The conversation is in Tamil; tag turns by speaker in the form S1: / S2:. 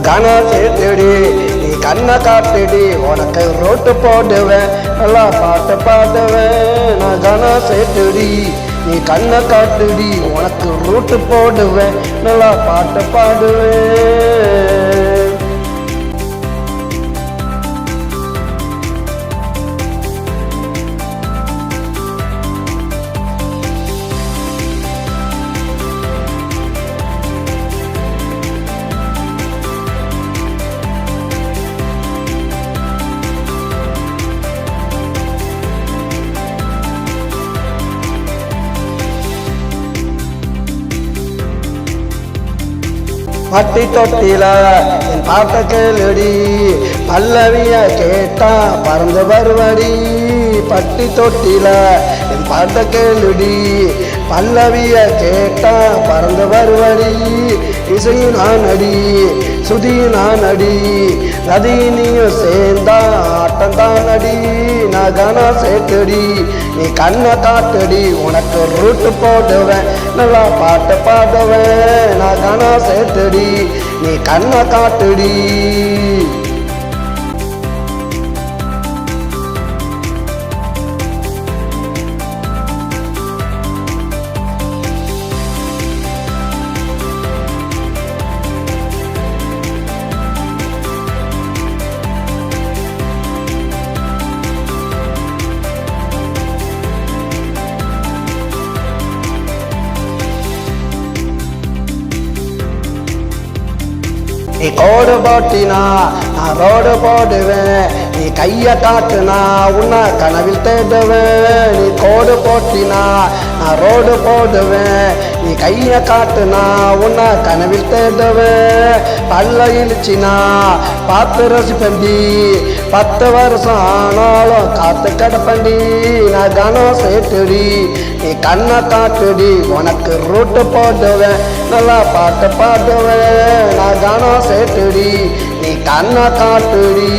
S1: கன சேர்த்துடி நீ கண்ணை காட்டுடி உனக்கு ரோட்டு போடுவேன் நல்லா பாட்டு பாடுவேன் நான் கன சேர்த்துடி நீ கண்ணை காட்டுடி உனக்கு ரூட்டு போடுவேன் நல்லா பாட்டு பாடுவேன் பட்டி தொட்டில என் பாட்ட கேளுடி பல்லவிய கேட்டா பறந்து வருவடி பட்டி தொட்டில என் பாட்ட கேளுடி பல்லவிய கேட்டா பறந்து வருவடி இசையும் நான் அடி சுதியும் நான் அடி ரதினியும் சேர்ந்தா ஆட்டம் தான் அடி நான் கன சேர்த்துடி நீ கண்ணை காட்டுடி உனக்கு ரூட்டு போடுவேன் நல்லா பாட்டு பாடுவேன் நான் கன சேர்த்துடி நீ கண்ணை காட்டுடி நீ கோடு போட்டினா நான் ரோடு போடுவேன் நீ கையை காட்டுனா உன்னை கனவில் தேடுவேன் நீ கோடு போட்டினா நான் ரோடு போடுவேன் நீ கையை காட்டுனா உன்னை கனவில் தேடுவேன் பல்ல இழிச்சினா பார்த்து ரசிப்பண்டி 10 வருஷம் ஆனாலும் காத்து கிடப்பண்டி நான் கனம் சேர்த்துடி நீ கண்ணை காட்டுடி உனக்கு ரூட்டு போடுவேன் நல்லா பாட்டு பாடுவேன் நான் கனம் சேர்த்துடி நீ கண்ணை காட்டுடி